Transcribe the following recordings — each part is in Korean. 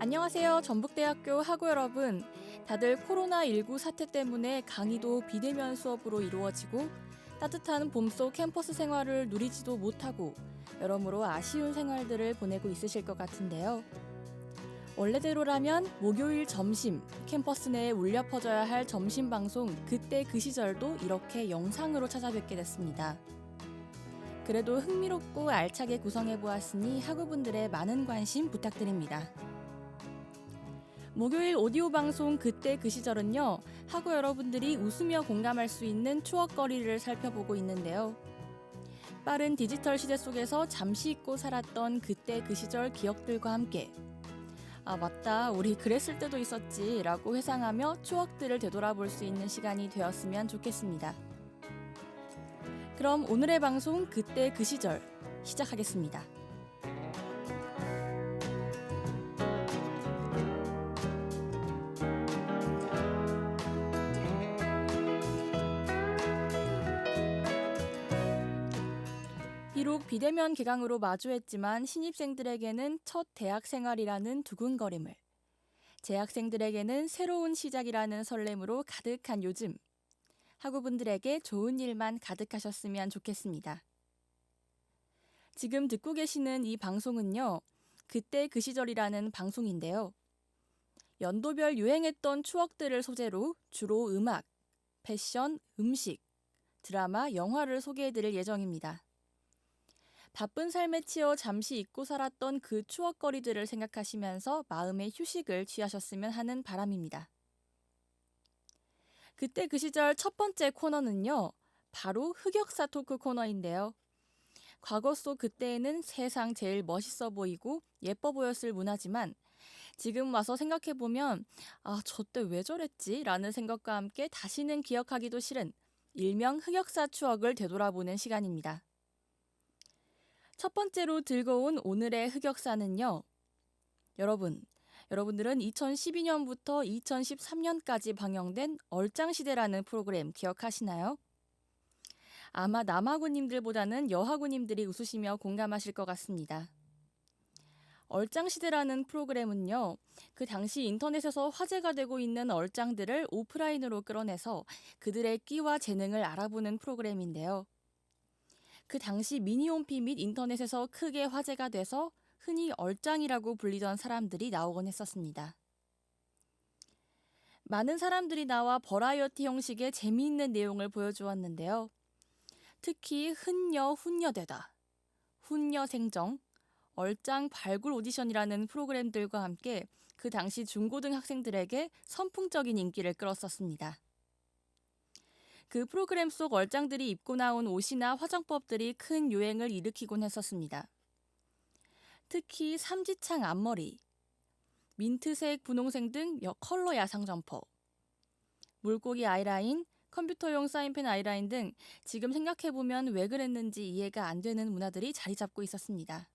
안녕하세요. 전북대학교 학우 여러분. 다들 코로나19 사태 때문에 강의도 비대면 수업으로 이루어지고 따뜻한 봄속 캠퍼스 생활을 누리지도 못하고 여러모로 아쉬운 생활들을 보내고 있으실 것 같은데요. 원래대로라면 목요일 점심, 캠퍼스 내에 울려 퍼져야 할 점심 방송 그때 그 시절도 이렇게 영상으로 찾아뵙게 됐습니다. 그래도 흥미롭고 알차게 구성해보았으니 학우분들의 많은 관심 부탁드립니다. 목요일 오디오 방송 그때 그 시절은요, 학우 여러분들이 웃으며 공감할 수 있는 추억거리를 살펴보고 있는데요. 빠른 디지털 시대 속에서 잠시 잊고 살았던 그때 그 시절 기억들과 함께 아 맞다, 우리 그랬을 때도 있었지 라고 회상하며 추억들을 되돌아볼 수 있는 시간이 되었으면 좋겠습니다. 그럼 오늘의 방송 그때 그 시절 시작하겠습니다. 비록 비대면 개강으로 마주했지만 신입생들에게는 첫 대학 생활이라는 두근거림을, 재학생들에게는 새로운 시작이라는 설렘으로 가득한 요즘, 학우분들에게 좋은 일만 가득하셨으면 좋겠습니다. 지금 듣고 계시는 이 방송은요, 그때 그 시절이라는 방송인데요. 연도별 유행했던 추억들을 소재로 주로 음악, 패션, 음식, 드라마, 영화를 소개해드릴 예정입니다. 바쁜 삶에 치여 잠시 잊고 살았던 그 추억거리들을 생각하시면서 마음의 휴식을 취하셨으면 하는 바람입니다. 그때 그 시절 첫 번째 코너는요, 바로 흑역사 토크 코너인데요. 과거 속 그때에는 세상 제일 멋있어 보이고 예뻐 보였을 문화지만 지금 와서 생각해보면 아, 저 때 왜 저랬지? 라는 생각과 함께 다시는 기억하기도 싫은 일명 흑역사 추억을 되돌아보는 시간입니다. 첫 번째로 들고 온 오늘의 흑역사는요. 여러분들은 2012년부터 2013년까지 방영된 얼짱시대라는 프로그램 기억하시나요? 아마 남학우님들보다는 여학우님들이 웃으시며 공감하실 것 같습니다. 얼짱시대라는 프로그램은요. 그 당시 인터넷에서 화제가 되고 있는 얼짱들을 오프라인으로 끌어내서 그들의 끼와 재능을 알아보는 프로그램인데요. 그 당시 미니홈피 및 인터넷에서 크게 화제가 돼서 흔히 얼짱이라고 불리던 사람들이 나오곤 했었습니다. 많은 사람들이 나와 버라이어티 형식의 재미있는 내용을 보여주었는데요. 특히 흔녀 훈녀대다, 훈녀 생정, 얼짱 발굴 오디션이라는 프로그램들과 함께 그 당시 중고등학생들에게 선풍적인 인기를 끌었었습니다. 그 프로그램 속 얼짱들이 입고 나온 옷이나 화장법들이 큰 유행을 일으키곤 했었습니다. 특히 삼지창 앞머리, 민트색 분홍색 등 컬러 야상 점퍼, 물고기 아이라인, 컴퓨터용 사인펜 아이라인 등 지금 생각해보면 왜 그랬는지 이해가 안 되는 문화들이 자리 잡고 있었습니다.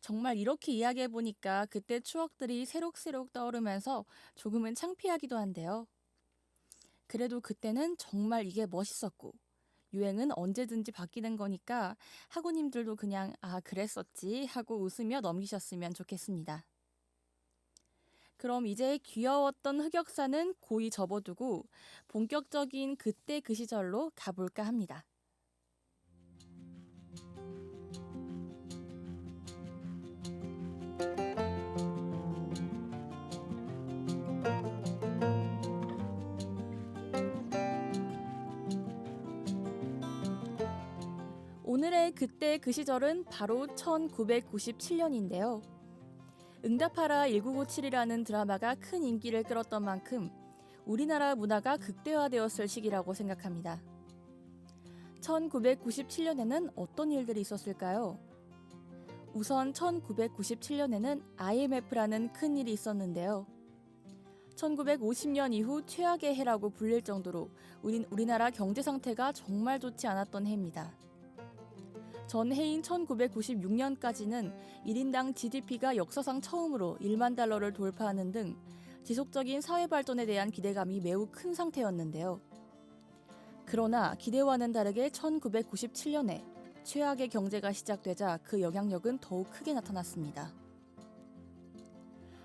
정말 이렇게 이야기해보니까 그때 추억들이 새록새록 떠오르면서 조금은 창피하기도 한데요. 그래도 그때는 정말 이게 멋있었고 유행은 언제든지 바뀌는 거니까 학우님들도 그냥 아 그랬었지 하고 웃으며 넘기셨으면 좋겠습니다. 그럼 이제 귀여웠던 흑역사는 고이 접어두고 본격적인 그때 그 시절로 가볼까 합니다. 오늘의 그때 그 시절은 바로 1997년인데요. 응답하라 1997이라는 드라마가 큰 인기를 끌었던 만큼 우리나라 문화가 극대화되었을 시기라고 생각합니다. 1997년에는 어떤 일들이 있었을까요? 우선 1997년에는 IMF라는 큰 일이 있었는데요. 1950년 이후 최악의 해라고 불릴 정도로 우리나라 경제 상태가 정말 좋지 않았던 해입니다. 전 해인 1996년까지는 1인당 GDP가 역사상 처음으로 1만 달러를 돌파하는 등 지속적인 사회 발전에 대한 기대감이 매우 큰 상태였는데요. 그러나 기대와는 다르게 1997년에 최악의 경제가 시작되자 그 영향력은 더욱 크게 나타났습니다.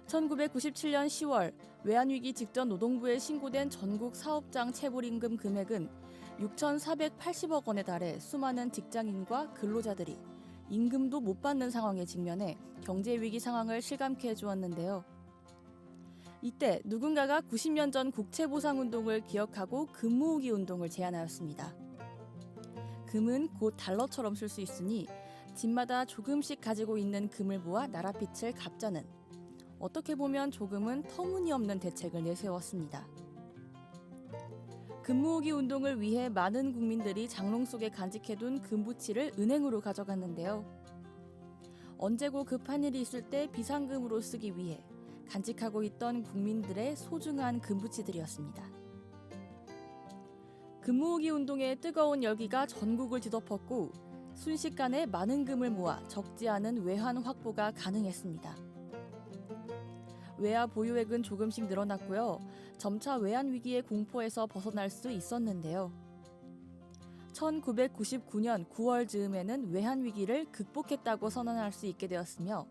1997년 10월 외환위기 직전 노동부에 신고된 전국 사업장 체불임금 금액은 6,480억 원에 달해 수많은 직장인과 근로자들이 임금도 못 받는 상황에 직면해 경제위기 상황을 실감케 해주었는데요. 이때 누군가가 90년 전 국채보상운동을 기억하고 금모으기 운동을 제안하였습니다. 금은 곧 달러처럼 쓸 수 있으니 집마다 조금씩 가지고 있는 금을 모아 나랏빛을 갚자는, 어떻게 보면 조금은 터무니없는 대책을 내세웠습니다. 금모으기 운동을 위해 많은 국민들이 장롱 속에 간직해둔 금부치를 은행으로 가져갔는데요. 언제고 급한 일이 있을 때 비상금으로 쓰기 위해 간직하고 있던 국민들의 소중한 금부치들이었습니다. 금모으기 운동의 뜨거운 열기가 전국을 뒤덮었고 순식간에 많은 금을 모아 적지 않은 외환 확보가 가능했습니다. 외화 보유액은 조금씩 늘어났고요. 점차 외환 위기의 공포에서 벗어날 수 있었는데요. 1999년 9월 즈음에는 외환 위기를 극복했다고 선언할 수 있게 되었으며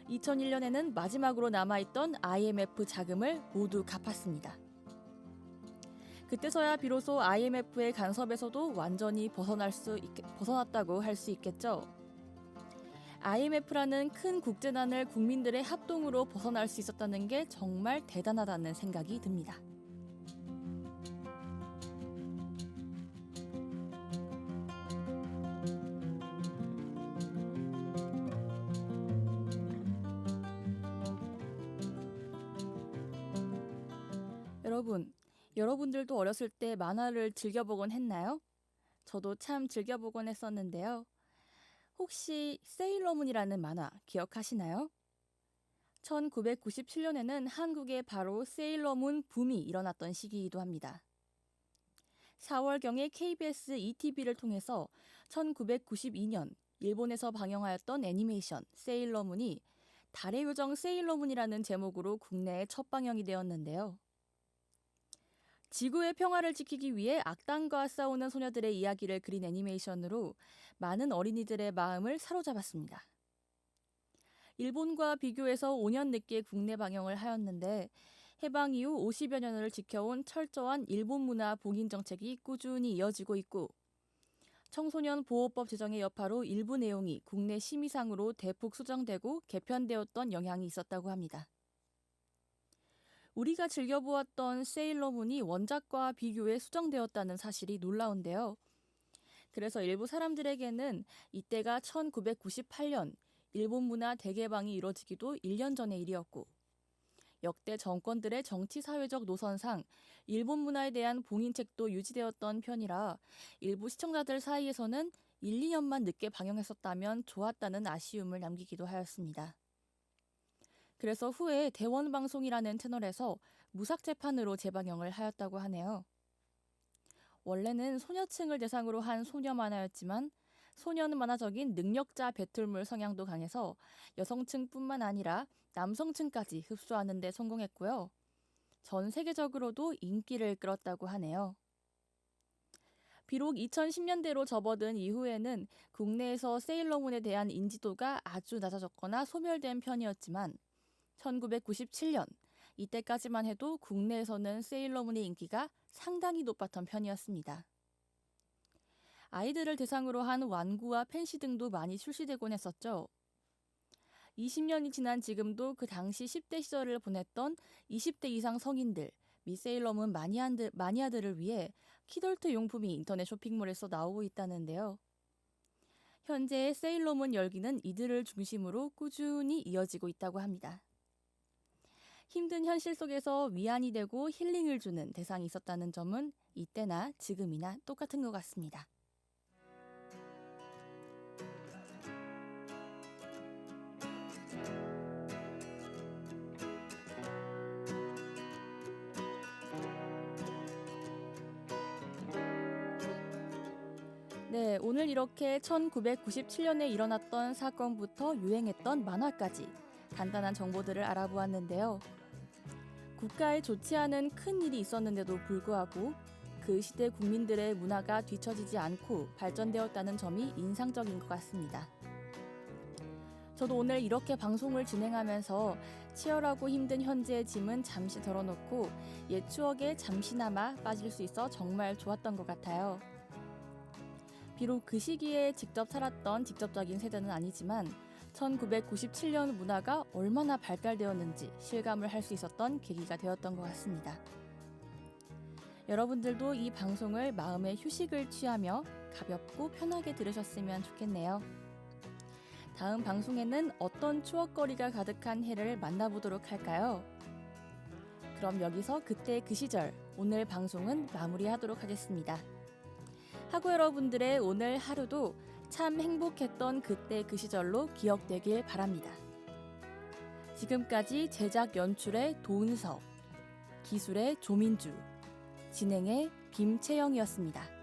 2001년에는 마지막으로 남아있던 IMF 자금을 모두 갚았습니다. 그때서야 비로소 IMF의 간섭에서도 완전히 벗어났다고 할 수 있겠죠. IMF라는 큰 국제난을 국민들의 합동으로 벗어날 수 있었다는 게 정말 대단하다는 생각이 듭니다. 여러분들도 어렸을 때 만화를 즐겨보곤 했나요? 저도 참 즐겨보곤 했었는데요. 혹시 세일러문이라는 만화 기억하시나요? 1997년에는 한국에 바로 세일러문 붐이 일어났던 시기이기도 합니다. 4월경에 KBS ETV를 통해서 1992년 일본에서 방영하였던 애니메이션 세일러문이 달의 요정 세일러문이라는 제목으로 국내에 첫 방영이 되었는데요. 지구의 평화를 지키기 위해 악당과 싸우는 소녀들의 이야기를 그린 애니메이션으로 많은 어린이들의 마음을 사로잡았습니다. 일본과 비교해서 5년 늦게 국내 방영을 하였는데 해방 이후 50여 년을 지켜온 철저한 일본 문화 봉인 정책이 꾸준히 이어지고 있고 청소년 보호법 제정의 여파로 일부 내용이 국내 심의상으로 대폭 수정되고 개편되었던 영향이 있었다고 합니다. 우리가 즐겨보았던 세일러문이 원작과 비교해 수정되었다는 사실이 놀라운데요. 그래서 일부 사람들에게는 이때가 1998년 일본 문화 대개방이 이뤄지기도 1년 전의 일이었고 역대 정권들의 정치-사회적 노선상 일본 문화에 대한 봉인책도 유지되었던 편이라 일부 시청자들 사이에서는 1, 2년만 늦게 방영했었다면 좋았다는 아쉬움을 남기기도 하였습니다. 그래서 후에 대원방송이라는 채널에서 무삭제판으로 재방영을 하였다고 하네요. 원래는 소녀층을 대상으로 한 소녀 만화였지만 소년 만화적인 능력자 배틀물 성향도 강해서 여성층뿐만 아니라 남성층까지 흡수하는 데 성공했고요. 전 세계적으로도 인기를 끌었다고 하네요. 비록 2010년대로 접어든 이후에는 국내에서 세일러문에 대한 인지도가 아주 낮아졌거나 소멸된 편이었지만 1997년 이때까지만 해도 국내에서는 세일러문의 인기가 상당히 높았던 편이었습니다. 아이들을 대상으로 한 완구와 펜시 등도 많이 출시되곤 했었죠. 20년이 지난 지금도 그 당시 10대 시절을 보냈던 20대 이상 성인들, 미 세일러문 마니아들을 위해 키덜트 용품이 인터넷 쇼핑몰에서 나오고 있다는데요. 현재 세일러문 열기는 이들을 중심으로 꾸준히 이어지고 있다고 합니다. 힘든 현실 속에서 위안이 되고 힐링을 주는 대상이 있었다는 점은 이때나 지금이나 똑같은 것 같습니다. 네, 오늘 이렇게 1997년에 일어났던 사건부터 유행했던 만화까지 간단한 정보들을 알아보았는데요. 국가에 좋지 않은 큰 일이 있었는데도 불구하고 그 시대 국민들의 문화가 뒤처지지 않고 발전되었다는 점이 인상적인 것 같습니다. 저도 오늘 이렇게 방송을 진행하면서 치열하고 힘든 현재의 짐은 잠시 덜어놓고 옛 추억에 잠시나마 빠질 수 있어 정말 좋았던 것 같아요. 비록 그 시기에 직접 살았던 직접적인 세대는 아니지만 1997년 문화가 얼마나 발달되었는지 실감을 할 수 있었던 계기가 되었던 것 같습니다. 여러분들도 이 방송을 마음의 휴식을 취하며 가볍고 편하게 들으셨으면 좋겠네요. 다음 방송에는 어떤 추억거리가 가득한 해를 만나보도록 할까요? 그럼 여기서 그때 그 시절 오늘 방송은 마무리하도록 하겠습니다. 하고 여러분들의 오늘 하루도 참 행복했던 그때 그 시절로 기억되길 바랍니다. 지금까지 제작 연출의 도은석, 기술의 조민주, 진행의 김채영이었습니다.